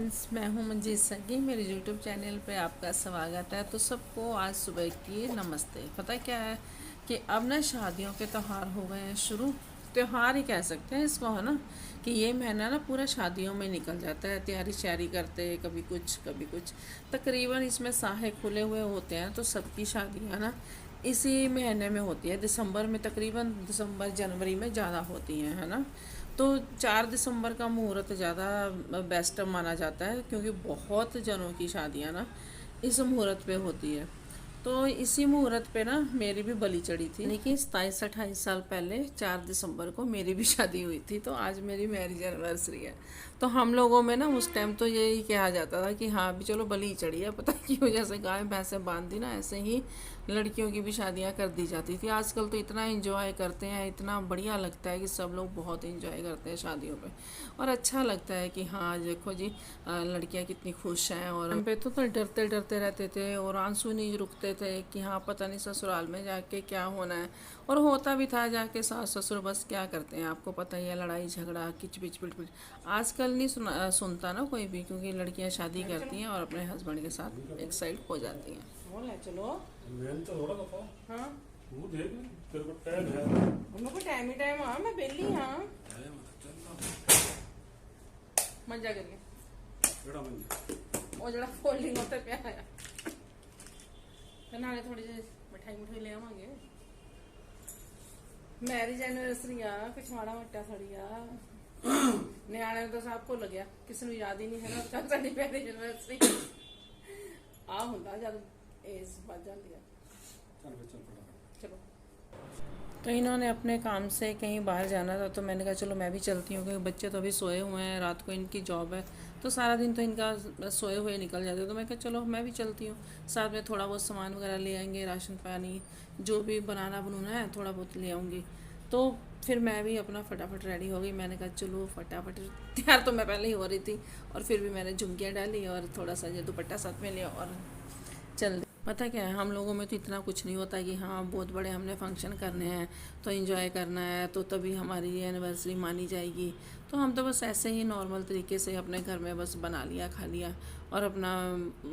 Friends, मैं हूं मंजीत सगी। मेरे यूट्यूब चैनल पे आपका स्वागत है। तो सबको आज सुबह की नमस्ते। पता क्या है कि अब ना शादियों के त्यौहार हो गए हैं शुरू। त्यौहार ही कह सकते हैं इसको, है ना, कि ये महीना ना पूरा शादियों में निकल जाता है। तैयारी श्यारी करते हैं, कभी कुछ कभी कुछ। तकरीबन इसमें साहे खुले हुए होते हैं, तो सबकी शादियाँ ना इसी महीने में होती है। दिसंबर में, तकरीबन दिसंबर जनवरी में ज़्यादा होती हैं, है ना। तो 4 दिसंबर का मुहूर्त ज़्यादा बेस्ट माना जाता है, क्योंकि बहुत जनों की शादियाँ ना इस मुहूर्त पे होती है। तो इसी मुहूर्त पे ना मेरी भी बलि चढ़ी थी। लेकिन 27-28 साल पहले 4 दिसंबर को मेरी भी शादी हुई थी। तो आज मेरी मैरिज एनिवर्सरी है। तो हम लोगों में ना उस टाइम तो यही कहा जाता था कि हाँ भी चलो बलि चढ़ी है। पता क्यों, जैसे गाय भैंसें बांध दी ना, ऐसे ही लड़कियों की भी शादियां कर दी जाती थी। आजकल तो इतना एंजॉय करते हैं, इतना बढ़िया लगता है कि सब लोग बहुत एंजॉय करते हैं शादियों पे। और अच्छा लगता है कि हाँ देखो जी, लड़कियां कितनी खुश हैं। और हम पे तो डरते डरते रहते थे और आंसू नहीं रुकते थे कि हाँ पता नहीं ससुराल में जाके क्या होना है। और होता भी था, जाके सास ससुर बस क्या करते हैं, आपको पता ही है, लड़ाई झगड़ा किचपिच पिटपिट। आजकल नहीं सुनता ना कोई भी, क्योंकि लड़कियां शादी करती हैं और अपने हस्बैंड के साथ एक साइड हो जाती हैं। चलो हाँ, तू देख तेरे को टाइम है। मेरे को टाइम ही टाइम आ, मैं बेली हाँ। मजा करिए केड़ा मंजी वो जरा फोल्डिंग होता पे आया। नाले थोड़ी जी मिठाई ले आवांगे। मैरिज एनिवर्सरी आ, कुछ माड़ा मोटा थोड़ी आ। ਨਿਆਣੇ ਤਾਂ ਸਭ ਭੁੱਲ ਗਿਆ, ਕਿਸੇ ਨੂੰ ਯਾਦ ਹੀ नहीं है ਨਾ ਸਾਡੀ ਮੈਰਿਜ ਐਨਵਰਸਰੀ ਆ ਹੁੰਦਾ ਜਦ एज बढ़ जाती है। चलो। तो इन्होंने अपने काम से कहीं बाहर जाना था, तो मैंने कहा चलो मैं भी चलती हूँ, क्योंकि बच्चे तो अभी सोए हुए हैं। रात को इनकी जॉब है, तो सारा दिन तो इनका सोए हुए निकल जाते। तो मैं कहा चलो मैं भी चलती हूँ, साथ में थोड़ा बहुत सामान वगैरह ले आएंगे, राशन पानी जो भी बनाना है थोड़ा बहुत ले आऊँगी। तो फिर मैं भी अपना फटाफट रेडी हो गई। मैंने कहा चलो फटाफट तैयार तो मैं पहले ही हो रही थी, और फिर भी मैंने झुमकियाँ डाली और थोड़ा सा जो दुपट्टा साथ में लिया और चल। पता क्या है, हम लोगों में तो इतना कुछ नहीं होता कि हाँ बहुत बड़े हमने फंक्शन करने हैं तो एंजॉय करना है, तो तभी हमारी एनिवर्सरी मानी जाएगी। तो हम तो बस ऐसे ही नॉर्मल तरीके से अपने घर में बस बना लिया, खा लिया, और अपना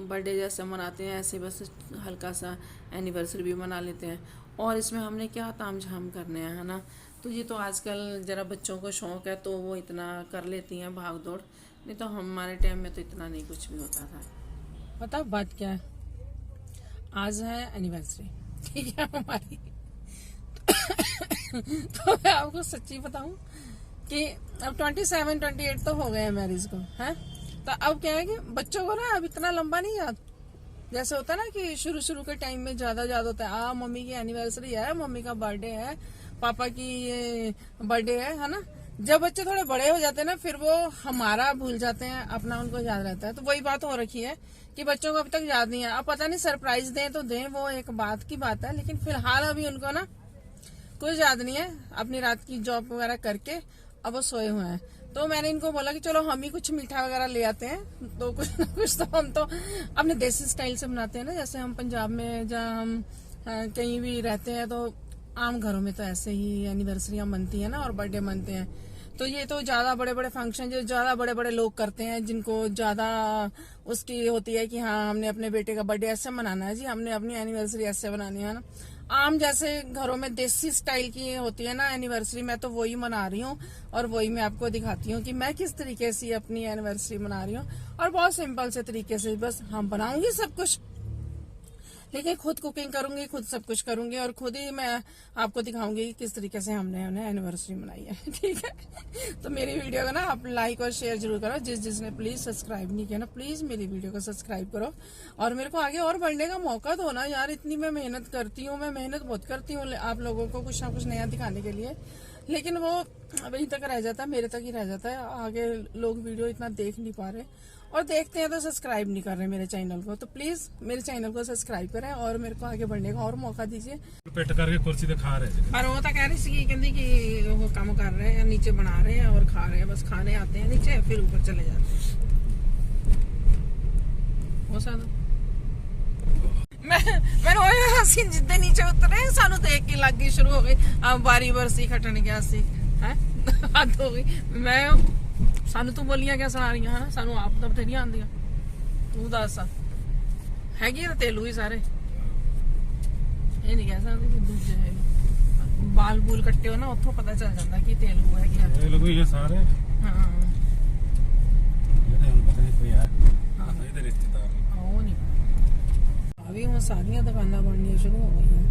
बर्थडे जैसे मनाते हैं ऐसे बस हल्का सा एनिवर्सरी भी मना लेते हैं। और इसमें हमने क्या ताम झाम करने हैं, है ना। तो ये तो आजकल ज़रा बच्चों को शौक़ है, तो वो इतना कर लेती हैं भाग दौड़। नहीं तो हमारे टाइम में तो इतना नहीं कुछ भी होता था। पता बात क्या है, आज है एनिवर्सरी, ठीक है हमारी। तो मैं आपको सच्ची बताऊं कि अब 27-28 तो हो गए हैं मैरिज को, है। तो अब क्या है कि बच्चों को ना अब इतना लंबा नहीं याद, जैसे होता है ना कि शुरू के टाइम में ज्यादा होता है। मम्मी की एनिवर्सरी है, मम्मी का बर्थडे है, पापा की ये बर्थडे है ना। जब बच्चे थोड़े बड़े हो जाते हैं ना, फिर वो हमारा भूल जाते हैं, अपना उनको याद रहता है। तो वही बात हो रखी है कि बच्चों को अभी तक याद नहीं है। अब पता नहीं सरप्राइज दें तो दें, वो एक बात की बात है, लेकिन फिलहाल अभी उनको ना कुछ याद नहीं है। अपनी रात की जॉब वगैरह करके अब वो सोए हुए हैं। तो मैंने इनको बोला कि चलो हम ही कुछ मीठा वगैरह ले आते हैं, तो कुछ ना कुछ तो हम तो अपने देसी स्टाइल से बनाते हैं ना। जैसे हम पंजाब में जहाँ हम कहीं भी रहते हैं, तो आम घरों में तो ऐसे ही एनिवर्सरियां मनती है ना, और बर्थडे मनते हैं। तो ये तो ज्यादा बड़े बड़े फंक्शन जो ज्यादा बड़े बड़े लोग करते हैं, जिनको ज्यादा उसकी होती है कि हाँ हमने अपने बेटे का बर्थडे ऐसे मनाना है जी, हमने अपनी एनिवर्सरी ऐसे मनानी है ना। आम जैसे घरों में देसी स्टाइल की होती है ना एनिवर्सरी, मैं तो वही मना रही हूँ, और वही मैं आपको दिखाती हूँ कि मैं किस तरीके से अपनी एनिवर्सरी मना रही हूँ। और बहुत सिंपल से तरीके से बस हम बनाऊंगी सब कुछ, लेकिन खुद कुकिंग करूंगी, खुद सब कुछ करूंगी, और खुद ही मैं आपको दिखाऊंगी कि किस तरीके से हमने एनिवर्सरी मनाई है, ठीक है। तो मेरी वीडियो को ना आप लाइक और शेयर जरूर करो। जिसने प्लीज सब्सक्राइब नहीं किया ना, प्लीज मेरी वीडियो को सब्सक्राइब करो, और मेरे को आगे और बढ़ने का मौका दो ना यार। इतनी मैं मेहनत करती हूँ, मैं मेहनत बहुत करती हूँ आप लोगों को कुछ ना कुछ नया दिखाने के लिए, लेकिन वो वहीं तक रह जाता है, मेरे तक ही रह जाता है। आगे लोग वीडियो इतना देख नहीं पा रहे, और देखते हैं तो सब्सक्राइब नहीं कर रहे मेरे चैनल को। तो प्लीज मेरे चैनल को सब्सक्राइब करें और मेरे को आगे बढ़ने का और मौका दीजिए। पेट करके कुर्सी पे खा रहे थे, पर वो तो कह रही सी कहती कि वो काम कर रहे हैं, नीचे बना रहे हैं और खा रहे हैं, बस खाने आते हैं नीचे फिर ऊपर चले जाते हैं। हो सकता मैंने हसी जिद्दे नीचे उतरे सानू देख के लग गई, शुरू हो गई। अब बारी बरसी खटन गया सी है, हद हो गई। मैं ਸਾਨੂੰ ਤੂੰ ਬੋਲੀਆਂ ਕਿਆ ਸੁਣਾ ਰਹੀਆਂ ਹਨਾ, ਸਾਨੂੰ ਆਪ ਤਾਂ ਬਥੇਰੀਆਂ ਆਉਂਦੀਆਂ। ਤੂੰ ਦੱਸ ਹੈਗੀ ਤਾਂ ਤੇਲੂ ਹੀ ਸਾਰੇ, ਇਹ ਨਹੀਂ ਕਹਿ ਸਕਦੇ ਕਿ ਦੂਜੇ ਹੈ। ਬਾਲ ਬੂਲ ਕੱਟੇ ਹੋ ਨਾ, ਉੱਥੋਂ ਪਤਾ ਚੱਲ ਜਾਂਦਾ ਕਿ ਤੇਲੂ ਹੈਗੇ ਆ। ਇਹ ਲੋਕ ਇਹ ਸਾਰੇ ਹਾਂ ਇਹਦੇ ਹੁਣ ਪਤਾ ਨਹੀਂ ਕੋਈ ਆ ਇਹਦੇ ਰਿਸ਼ਤੇਦਾਰ ਉਹ ਨਹੀਂ ਆ ਵੀ ਹੁਣ ਸਾਰੀਆਂ ਦੁਕਾਨਾਂ ਬਣਨੀਆਂ ਸ਼ੁਰੂ ਹੋ ਗਈਆਂ,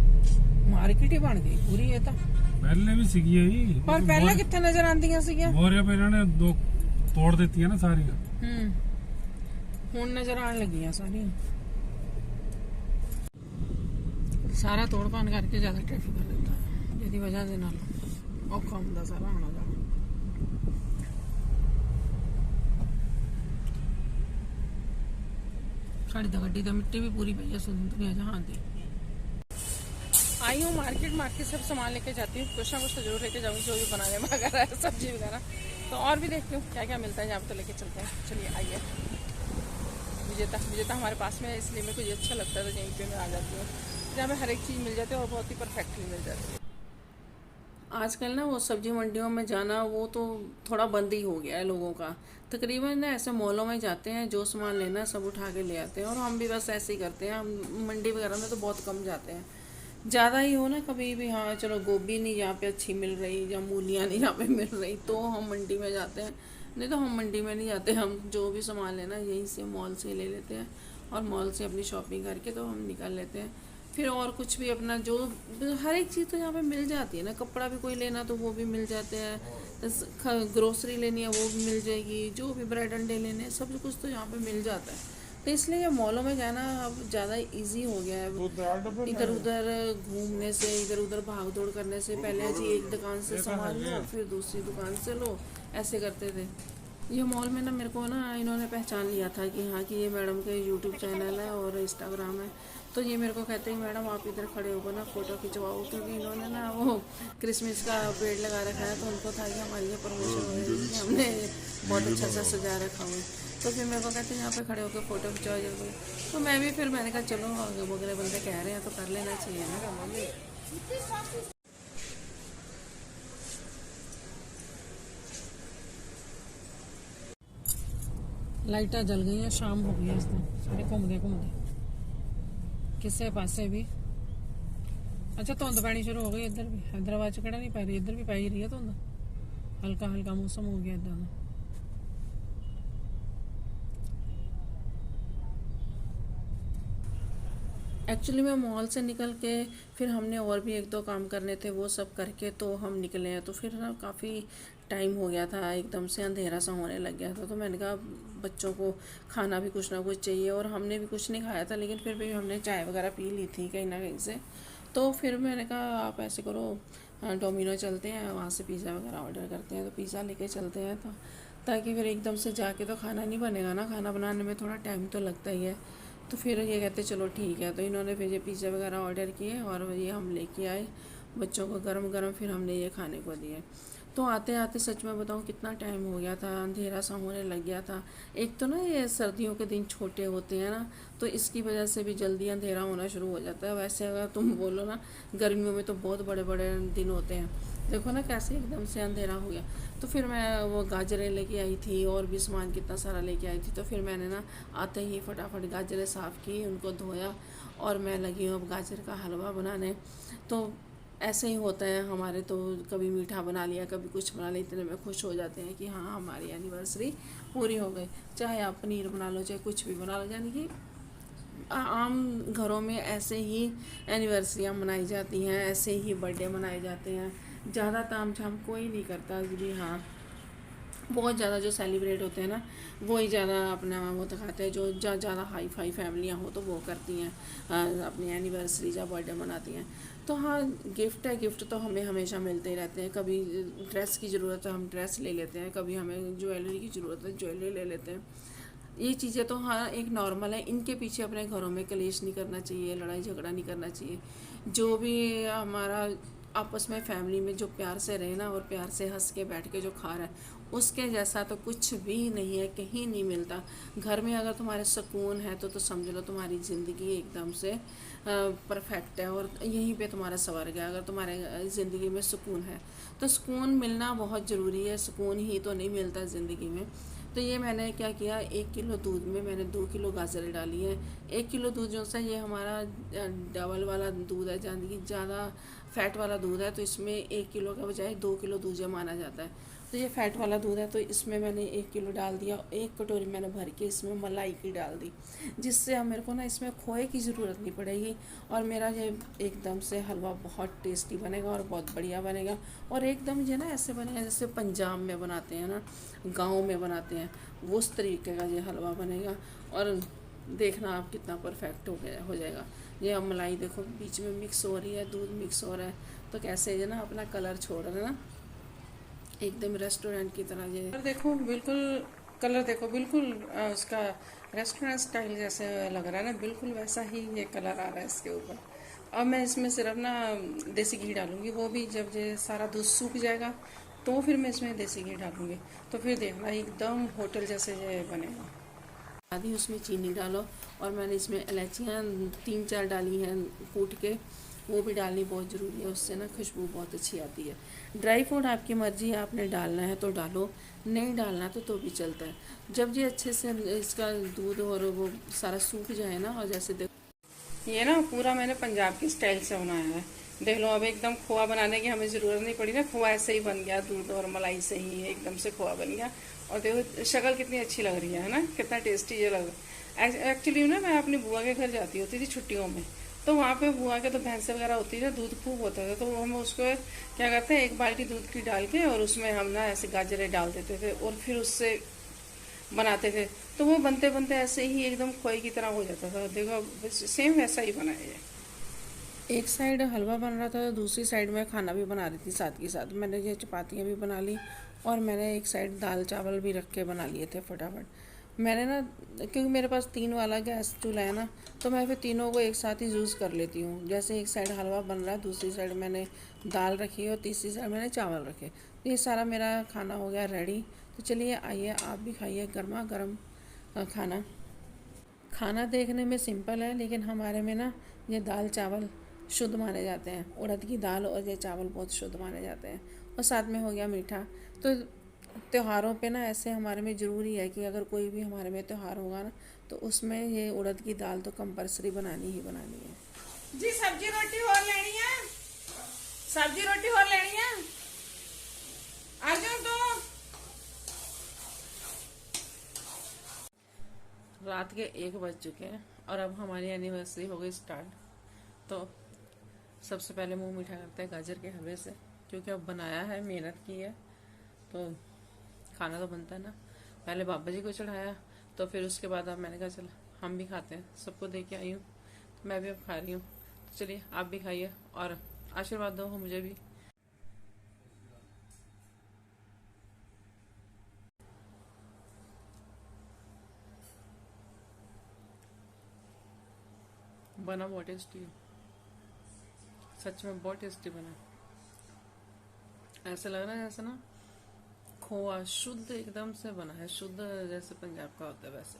ਮਾਰਕੀਟ ਹੀ ਬਣ ਗਈ ਪੂਰੀ। ਇਹ ਤਾਂ ਪਹਿਲੇ ਵੀ ਸੀਗੀ ਇਹ, ਪਰ ਪਹਿਲਾਂ ਕਿੱਥੇ ਨਜ਼ਰ ਆਉਂਦੀਆਂ ਸੀਗੀਆਂ। ਮੋਰਿਆ ਪੇ ਇਹਨਾਂ ਨੇ ਦੋ ਤੋੜ ਦਿੱਤੀਆਂ ਨਾ ਸਾਰੀਆਂ। ਹੁਣ ਨਜ਼ਰ ਆਉਣ ਲੱਗੀਆਂ ਸਾਰੀਆਂ। ਸਾਰਾ ਤੋੜ ਭੰਨ ਕਰਕੇ ਜ਼ਿਆਦਾ ਟ੍ਰੈਫਿਕ ਕਰ ਦਿੱਤਾ, ਜਿਹਦੀ ਵਜ੍ਹਾ ਦੇ ਨਾਲ ਔਖਾ ਹੁੰਦਾ ਸਾਰਾ ਆਉਣਾ ਜਾਣਾ। साड़ी तो गड्डी तो मिट्टी भी पूरी पई है दुनिया जहाँ दी। आई हूँ मार्केट सब सामान लेके जाती हूँ, कुछ ना कुछ तो जरूर लेके जाऊँगी, जो भी बनाने वगैरह सब्जी वगैरह। तो और भी देखती हूँ क्या क्या मिलता है यहाँ पे, तो लेके चलते हैं। चलिए आइए। विजेता हमारे पास में है, इसलिए मेरे को ये अच्छा लगता है, तो यहीं पे मैं आ जाती हूँ जहाँ पे हर एक चीज़ मिल जाती है और बहुत ही परफेक्टली मिल जाती है। आजकल ना वो सब्जी मंडियों में जाना वो तो थोड़ा बंद ही हो गया है लोगों का। तकरीबन ना ऐसे मॉलों में जाते हैं, जो सामान लेना है सब उठा के ले आते हैं, और हम भी बस ऐसे ही करते हैं। हम मंडी वगैरह में तो बहुत कम जाते हैं, ज़्यादा ही हो ना कभी भी, हाँ चलो गोभी नहीं यहाँ पे अच्छी मिल रही या मूलियाँ नहीं यहाँ पे मिल रही, तो हम मंडी में जाते हैं। नहीं तो हम मंडी में नहीं जाते, हम जो भी सामान लेना यहीं से मॉल से ले लेते हैं, और मॉल से अपनी शॉपिंग करके तो हम निकल लेते हैं। फिर और कुछ भी अपना जो हर एक चीज़ तो यहाँ पे मिल जाती है ना, कपड़ा भी कोई लेना तो वो भी मिल जाते हैं, ग्रोसरी लेनी है वो भी मिल जाएगी, जो भी ब्रेड अंडे लेने हैं सब कुछ तो यहाँ पे मिल जाता है। तो इसलिए मॉलों में जाना अब ज़्यादा इजी हो गया है। इधर उधर घूमने से, इधर उधर भाग दौड़ करने से पहले जी एक दुकान से सामान लो फिर दूसरी दुकान से लो, ऐसे करते थे। ये मॉल में ना मेरे को ना इन्होंने पहचान लिया था कि हाँ कि ये मैडम के यूट्यूब चैनल है और इंस्टाग्राम है, तो ये मेरे को कहते हैं मैडम आप इधर खड़े होकर ना फ़ोटो खिंचवाओ, क्योंकि इन्होंने ना वो क्रिसमस का पेड़ लगा रखा है, तो उनको था कि हमारी ये प्रमोशन हो रही है, हमने बहुत अच्छा सा सजा रखा हुआ, तो फिर मेरे को कहते हैं यहाँ पे खड़े होकर फ़ोटो खिंचवाओ जरूर। तो मैं भी फिर मैंने कहा चलो वगैरह बंदे कह रहे हैं तो कर लेना चाहिए ना काम। लाइटा जल गई हैं, शाम हो गई है, इसमें सारे घूमते किसे पासे भी। अच्छा धुंध पैनी शुरू हो गई इधर भी, हैदराबाद च केड़ा नहीं पै रही, इधर भी पै रही है धुंध, हल्का हल्का मौसम हो गया इधर। एक्चुअली मैं मॉल से निकल के फिर हमने और भी एक दो काम करने थे, वो सब करके तो हम निकले हैं, तो फिर ना काफ़ी टाइम हो गया था, एकदम से अंधेरा सा होने लग गया था। तो मैंने कहा बच्चों को खाना भी कुछ ना कुछ चाहिए, और हमने भी कुछ नहीं खाया था, लेकिन फिर भी हमने चाय वगैरह पी ली थी कहीं ना कहीं से। तो फिर मैंने कहा आप ऐसे करो डोमिनो चलते हैं, वहाँ से पिज़्ज़ा वगैरह ऑर्डर करते हैं, तो पिज़्ज़ा लेके चलते हैं, तो ताकि फिर एकदम से जाके तो खाना नहीं बनेगा ना, खाना बनाने में थोड़ा टाइम तो लगता ही है। तो फिर ये कहते चलो ठीक है, तो इन्होंने फिर ये पिज़्ज़ा वगैरह ऑर्डर किए और ये हम लेके आए बच्चों को गरम गरम, फिर हमने ये खाने को दिए। तो आते आते सच में बताऊँ कितना टाइम हो गया था, अंधेरा सा होने लग गया था। एक तो ना ये सर्दियों के दिन छोटे होते हैं ना, तो इसकी वजह से भी जल्दी अंधेरा होना शुरू हो जाता है। वैसे अगर तुम बोलो ना गर्मियों में तो बहुत बड़े बड़े दिन होते हैं, देखो ना कैसे एकदम से अंधेरा हो गया। तो फिर मैं वो गाजरें लेके आई थी और भी सामान कितना सारा लेके आई थी, तो फिर मैंने ना आते ही फटाफट गाजरें साफ़ की, उनको धोया, और मैं लगी हूँ अब गाजर का हलवा बनाने। तो ऐसे ही होता है हमारे, तो कभी मीठा बना लिया कभी कुछ बना लिया, इतने में खुश हो जाते हैं कि हाँ हमारी एनिवर्सरी पूरी हो गई। चाहे आप पनीर बना लो चाहे कुछ भी बना लो, यानी कि आम घरों में ऐसे ही एनिवर्सरियाँ मनाई जाती हैं, ऐसे ही बर्थडे मनाए जाते हैं, ज़्यादा ताम झाम कोई नहीं करता जी। हाँ बहुत ज़्यादा जो सेलिब्रेट होते हैं ना वही ज़्यादा अपना वो दिखाते हैं, जो ज़्यादा हाई फाई फैमिलियाँ हो तो वो करती हैं अपनी एनिवर्सरी या बर्थडे मनाती हैं। तो हाँ गिफ्ट है, गिफ्ट तो हमें हमेशा मिलते ही रहते हैं। कभी ड्रेस की ज़रूरत है हम ड्रेस ले लेते हैं, कभी हमें ज्वेलरी की ज़रूरत है ज्वेलरी ले लेते हैं। ये चीज़ें तो हाँ एक नॉर्मल है, इनके पीछे अपने घरों में कलेश नहीं करना चाहिए, लड़ाई झगड़ा नहीं करना चाहिए। जो भी हमारा आपस में फैमिली में जो प्यार से रहे ना और प्यार से हंस के बैठ के जो खा रहा है उसके जैसा तो कुछ भी नहीं है, कहीं नहीं मिलता। घर में अगर तुम्हारे सुकून है तो समझ लो तुम्हारी ज़िंदगी एकदम से परफेक्ट है, और यहीं पे तुम्हारा स्वर्ग है। अगर तुम्हारे ज़िंदगी में सुकून है तो सुकून मिलना बहुत ज़रूरी है, सुकून ही तो नहीं मिलता ज़िंदगी में। तो ये मैंने क्या किया, 1 किलो दूध में मैंने 2 किलो गाजरें डाली हैं। 1 किलो दूध जो सा ये हमारा डबल वाला दूध है, ज़्यादा फैट वाला दूध है, तो इसमें 1 किलो के बजाय 2 किलो दूध माना जाता है। तो ये फैट वाला दूध है, तो इसमें मैंने 1 किलो डाल दिया। 1 कटोरी मैंने भर के इसमें मलाई की डाल दी, जिससे अब मेरे को ना इसमें खोए की ज़रूरत नहीं पड़ेगी, और मेरा ये एकदम से हलवा बहुत टेस्टी बनेगा और बहुत बढ़िया बनेगा। और एकदम ये ना ऐसे बनेगा जैसे पंजाब में बनाते हैं ना, गाँव में बनाते हैं, वो उस तरीके का ये हलवा बनेगा। और देखना आप कितना परफेक्ट हो जाएगा। ये अब मलाई देखो बीच में मिक्स हो रही है, दूध मिक्स हो रहा है, तो कैसे ये ना अपना कलर छोड़ रहा है ना, एकदम रेस्टोरेंट की तरह। ये देखो बिल्कुल कलर देखो, बिल्कुल उसका रेस्टोरेंट स्टाइल जैसे लग रहा है ना, बिल्कुल वैसा ही ये कलर आ रहा है इसके ऊपर। अब मैं इसमें सिर्फ ना देसी घी डालूंगी, वो भी जब ये सारा दूध सूख जाएगा तो फिर मैं इसमें देसी घी डालूंगी, तो फिर देखना एकदम होटल जैसे ये बनेगा। आधी उसमें चीनी डालो, और मैंने इसमें इलायचियाँ 3-4 डाली हैं कूट के, वो भी डालनी बहुत ज़रूरी है, उससे ना खुशबू बहुत अच्छी आती है। ड्राई फ्रूट आपकी मर्ज़ी है, आपने डालना है तो डालो, नहीं डालना तो भी चलता है। जब ये अच्छे से इसका दूध और वो सारा सूख जाए ना, और जैसे देखो ये ना पूरा मैंने पंजाब के स्टाइल से बनाया है, देख लो। अब एकदम खोआ बनाने की हमें ज़रूरत नहीं पड़ी ना, खोआ ऐसे ही बन गया, दूध और मलाई से ही एकदम से खोआ बन गया। और देखो शक्ल कितनी अच्छी लग रही है ना, कितना टेस्टी ये लग रहा है। एक्चुअली ना मैं अपनी बुआ के घर जाती होती थी छुट्टियों में, तो वहाँ पे बुआ के तो भैंसें वगैरह होती थी, दूध खूब होता था, तो हम उसको क्या करते हैं, 1 बाल्टी दूध की डाल के और उसमें हम ना ऐसे गाजरें डाल देते थे और फिर उससे बनाते थे, तो वो बनते बनते ऐसे ही एकदम खोए की तरह हो जाता था। देखो सेम वैसा ही बना है। एक साइड हलवा बन रहा था, दूसरी साइड में खाना भी बना रही थी साथ के साथ। मैंने ये चपातियाँ भी बना ली, और मैंने एक साइड दाल चावल भी रख के बना लिए थे फटाफट। मैंने ना क्योंकि मेरे पास 3 वाला गैस चूल्हा है ना, तो मैं फिर तीनों को एक साथ ही यूज़ कर लेती हूँ। जैसे एक साइड हलवा बन रहा है, दूसरी साइड मैंने दाल रखी है, और तीसरी साइड मैंने चावल रखे। तो ये सारा मेरा खाना हो गया रेडी। तो चलिए आइए आप भी खाइए गर्मा गर्म खाना। खाना देखने में सिंपल है, लेकिन हमारे में ना ये दाल चावल शुद्ध माने जाते हैं। उड़द की दाल और ये चावल बहुत शुद्ध माने जाते हैं, और साथ में हो गया मीठा। तो त्योहारों पे ना ऐसे हमारे में ज़रूरी है कि अगर कोई भी हमारे में त्यौहार होगा ना, तो उसमें ये उड़द की दाल तो कंपलसरी बनानी ही बनानी है जी। सब्जी रोटी और लेनी है, सब्जी रोटी और लेनी है अर्जुन। तो रात के 1 बज चुके हैं, और अब हमारी एनिवर्सरी हो गई स्टार्ट। तो सबसे पहले मुंह मीठा करते हैं गाजर के हलवे से, क्योंकि अब बनाया है, मेहनत की है, तो खाना तो बनता है ना। पहले बाबा जी को चढ़ाया, तो फिर उसके बाद अब मैंने कहा चल हम भी खाते हैं, सबको दे के आई हूँ, तो मैं भी अब खा रही हूँ। तो चलिए आप भी खाइए और आशीर्वाद दो मुझे भी। बना बहुत टेस्टी, सच में बहुत टेस्टी बना। ऐसा लग रहा है जैसे ना खोआ शुद्ध एकदम से बना है, शुद्ध जैसे पंजाब का होता है वैसे।